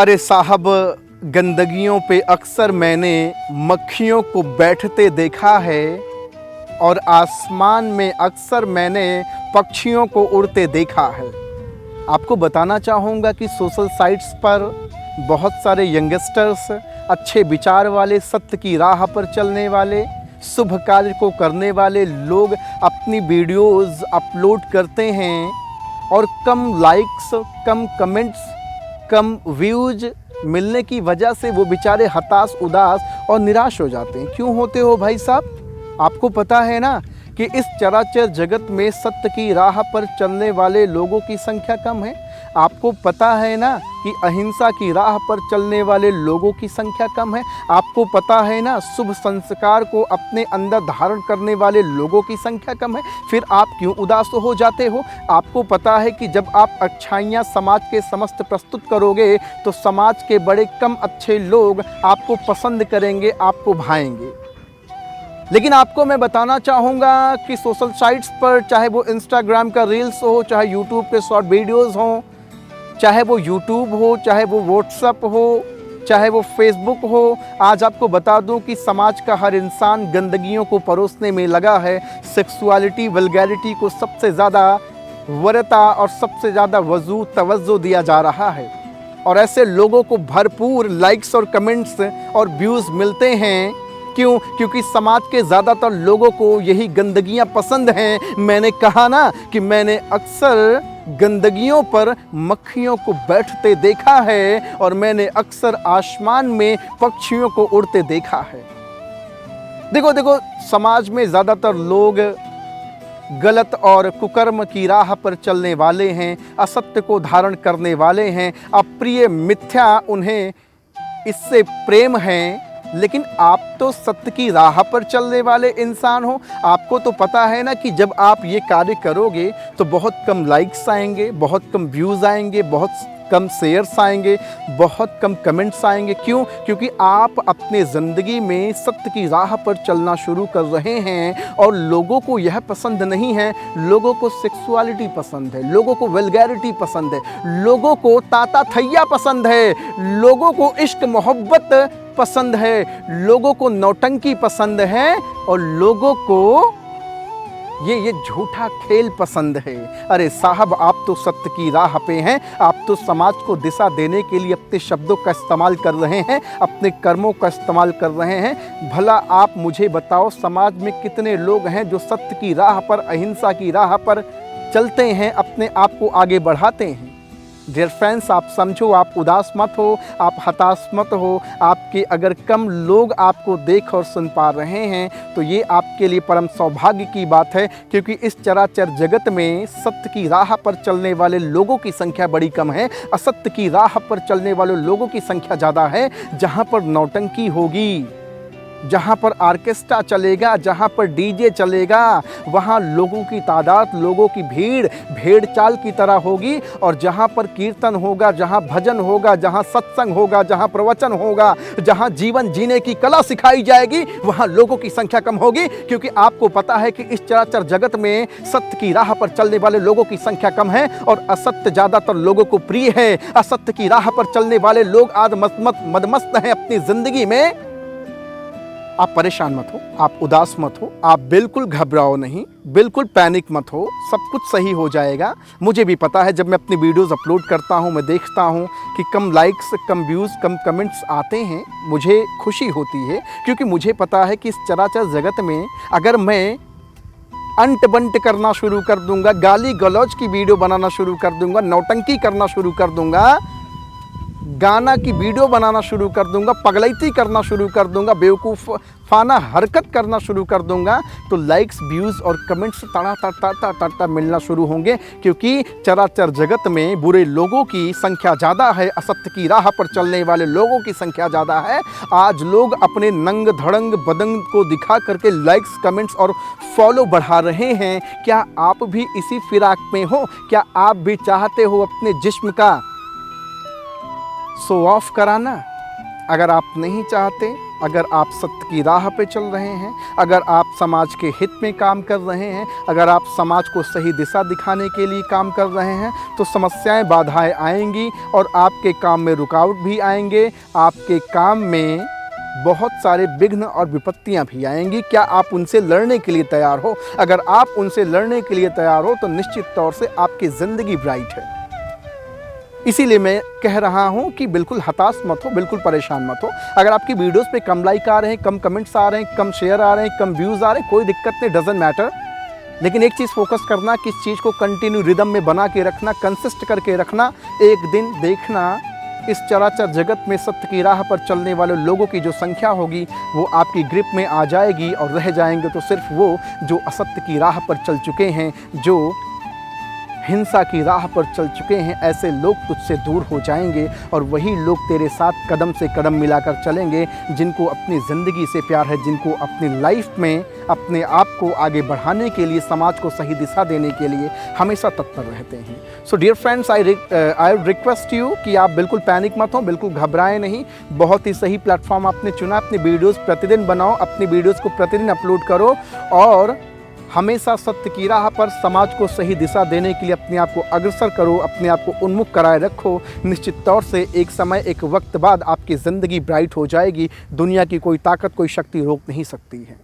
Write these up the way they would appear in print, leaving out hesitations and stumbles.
अरे साहब, गंदगियों पे अक्सर मैंने मक्खियों को बैठते देखा है और आसमान में अक्सर मैंने पक्षियों को उड़ते देखा है। आपको बताना चाहूँगा कि सोशल साइट्स पर बहुत सारे यंगस्टर्स, अच्छे विचार वाले, सत्य की राह पर चलने वाले, शुभ कार्य को करने वाले लोग अपनी वीडियोस अपलोड करते हैं और कम लाइक्स, कम कमेंट्स, कम व्यूज मिलने की वजह से वो बेचारे हताश, उदास और निराश हो जाते हैं। क्यों होते हो भाई साहब? आपको पता है ना कि इस चराचर जगत में सत्य की राह पर चलने वाले लोगों की संख्या कम है। आपको पता है ना कि अहिंसा की राह पर चलने वाले लोगों की संख्या कम है। आपको पता है ना शुभ संस्कार को अपने अंदर धारण करने वाले लोगों की संख्या कम है। फिर आप क्यों उदास हो जाते हो? आपको पता है कि जब आप अच्छाइयाँ समाज के समस्त प्रस्तुत करोगे तो समाज के बड़े कम अच्छे लोग आपको पसंद करेंगे, आपको भाएंगे। लेकिन आपको मैं बताना चाहूँगा कि सोशल साइट्स पर, चाहे वो इंस्टाग्राम का रील्स हो, चाहे यूट्यूब के शॉर्ट वीडियोज़ हों, चाहे वो यूट्यूब हो, चाहे वो व्हाट्सएप हो, चाहे वो फेसबुक हो, आज आपको बता दूं कि समाज का हर इंसान गंदगियों को परोसने में लगा है। सेक्सुअलिटी, वल्गैरिटी को सबसे ज़्यादा वरीयता और सबसे ज़्यादा तवज्जो दिया जा रहा है और ऐसे लोगों को भरपूर लाइक्स और कमेंट्स और व्यूज़ मिलते हैं। क्यों? क्योंकि समाज के ज़्यादातर लोगों को यही गंदगियां पसंद हैं। मैंने कहा ना कि मैंने अक्सर गंदगियों पर मक्खियों को बैठते देखा है और मैंने अक्सर आसमान में पक्षियों को उड़ते देखा है। देखो, समाज में ज़्यादातर लोग गलत और कुकर्म की राह पर चलने वाले हैं, असत्य को धारण करने वाले हैं, अप्रिय, मिथ्या उन्हें इससे प्रेम है। लेकिन आप तो सत्य की राह पर चलने वाले इंसान हो। आपको तो पता है ना कि जब आप ये कार्य करोगे तो बहुत कम लाइक्स आएंगे, बहुत कम व्यूज़ आएंगे, बहुत कम शेयर्स आएंगे, बहुत कम कमेंट्स आएंगे। क्यों? क्योंकि आप अपने ज़िंदगी में सत्य की राह पर चलना शुरू कर रहे हैं और लोगों को यह पसंद नहीं है। लोगों को सेक्सुअलिटी पसंद है, लोगों को वल्गैरिटी पसंद है, लोगों को ताता थैया पसंद है, लोगों को इश्क मोहब्बत पसंद है, लोगों को नौटंकी पसंद है और लोगों को ये झूठा खेल पसंद है। अरे साहब, आप तो सत्य की राह पे हैं। आप तो समाज को दिशा देने के लिए अपने शब्दों का इस्तेमाल कर रहे हैं, अपने कर्मों का इस्तेमाल कर रहे हैं। भला आप मुझे बताओ, समाज में कितने लोग हैं जो सत्य की राह पर, अहिंसा की राह पर चलते हैं, अपने आप को आगे बढ़ाते हैं? डियर फ्रेंड्स, आप समझो, आप उदास मत हो, आप हताश मत हो। आपके अगर कम लोग आपको देख और सुन पा रहे हैं तो ये आपके लिए परम सौभाग्य की बात है, क्योंकि इस चराचर जगत में सत्य की राह पर चलने वाले लोगों की संख्या बड़ी कम है। असत्य की राह पर चलने वाले लोगों की संख्या ज़्यादा है। जहाँ पर नौटंकी होगी, जहाँ पर ऑर्केस्ट्रा चलेगा, जहाँ पर डीजे चलेगा, वहाँ लोगों की तादाद, लोगों की भीड़ भेड़ चाल की तरह होगी। और जहाँ पर कीर्तन होगा, जहाँ भजन होगा, जहाँ सत्संग होगा, जहाँ प्रवचन होगा, जहाँ जीवन जीने की कला सिखाई जाएगी, वहाँ लोगों की संख्या कम होगी। क्योंकि आपको पता है कि इस चराचर जगत में सत्य की राह पर चलने वाले लोगों की संख्या कम है और असत्य ज़्यादातर लोगों को प्रिय है। असत्य की राह पर चलने वाले लोग आज मदमस्त हैं अपनी ज़िंदगी में। आप परेशान मत हो, आप उदास मत हो, आप बिल्कुल घबराओ नहीं, बिल्कुल पैनिक मत हो, सब कुछ सही हो जाएगा। मुझे भी पता है, जब मैं अपनी वीडियोस अपलोड करता हूं, मैं देखता हूं कि कम लाइक्स, कम व्यूज़, कम कमेंट्स आते हैं, मुझे खुशी होती है। क्योंकि मुझे पता है कि इस चराचर जगत में अगर मैं अंट बंट करना शुरू कर दूंगा, गाली गलौज की वीडियो बनाना शुरू कर दूंगा, नौटंकी करना शुरू कर दूंगा, गाना की वीडियो बनाना शुरू कर दूंगा, पगलैती करना शुरू कर दूंगा, बेवकूफ़ाना हरकत करना शुरू कर दूंगा, तो लाइक्स, व्यूज़ और कमेंट्स तड़ा मिलना शुरू होंगे। क्योंकि चराचर जगत में बुरे लोगों की संख्या ज़्यादा है, असत्य की राह पर चलने वाले लोगों की संख्या ज़्यादा है। आज लोग अपने नंग धड़ंग बदन को दिखा करके लाइक्स, कमेंट्स और फॉलो बढ़ा रहे हैं। क्या आप भी इसी फिराक में हो? क्या आप भी चाहते हो अपने जिस्म का शो ऑफ कराना, अगर आप नहीं चाहते, अगर आप सत्य की राह पे चल रहे हैं, अगर आप समाज के हित में काम कर रहे हैं, अगर आप समाज को सही दिशा दिखाने के लिए काम कर रहे हैं, तो समस्याएं, बाधाएं आएंगी और आपके काम में रुकावट भी आएंगे, आपके काम में बहुत सारे विघ्न और विपत्तियां भी आएंगी। क्या आप उनसे लड़ने के लिए तैयार हो? अगर आप उनसे लड़ने के लिए तैयार हो तो निश्चित तौर से आपकी ज़िंदगी ब्राइट है। इसीलिए मैं कह रहा हूं कि बिल्कुल हताश मत हो, बिल्कुल परेशान मत हो। अगर आपकी वीडियोस पे कम लाइक आ रहे हैं, कम कमेंट्स आ रहे हैं, कम शेयर आ रहे हैं, कम व्यूज़ आ रहे हैं, कोई दिक्कत नहीं, डजंट मैटर। लेकिन एक चीज़ फोकस करना कि इस चीज़ को कंटिन्यू रिदम में बना के रखना, कंसिस्ट करके रखना। एक दिन देखना इस चराचर जगत में सत्य की राह पर चलने वाले लोगों की जो संख्या होगी वो आपकी ग्रिप में आ जाएगी, और रह जाएंगे तो सिर्फ वो जो असत्य की राह पर चल चुके हैं, जो हिंसा की राह पर चल चुके हैं। ऐसे लोग तुझसे दूर हो जाएंगे और वही लोग तेरे साथ कदम से कदम मिलाकर चलेंगे, जिनको अपनी ज़िंदगी से प्यार है, जिनको अपनी लाइफ में अपने आप को आगे बढ़ाने के लिए, समाज को सही दिशा देने के लिए हमेशा तत्पर रहते हैं। So dear friends, I request you कि आप बिल्कुल पैनिक मत हो, बिल्कुल घबराएं नहीं। बहुत ही सही प्लेटफॉर्म आपने चुना। अपनी वीडियोज़ प्रतिदिन बनाओ, अपनी वीडियोज़ को प्रतिदिन अपलोड करो और हमेशा सत्य की राह पर समाज को सही दिशा देने के लिए अपने आप को अग्रसर करो, अपने आप को उन्मुख कराए रखो। निश्चित तौर से एक समय, एक वक्त बाद आपकी ज़िंदगी ब्राइट हो जाएगी। दुनिया की कोई ताकत, कोई शक्ति रोक नहीं सकती है।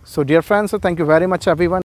So dear friends, thank you very much everyone.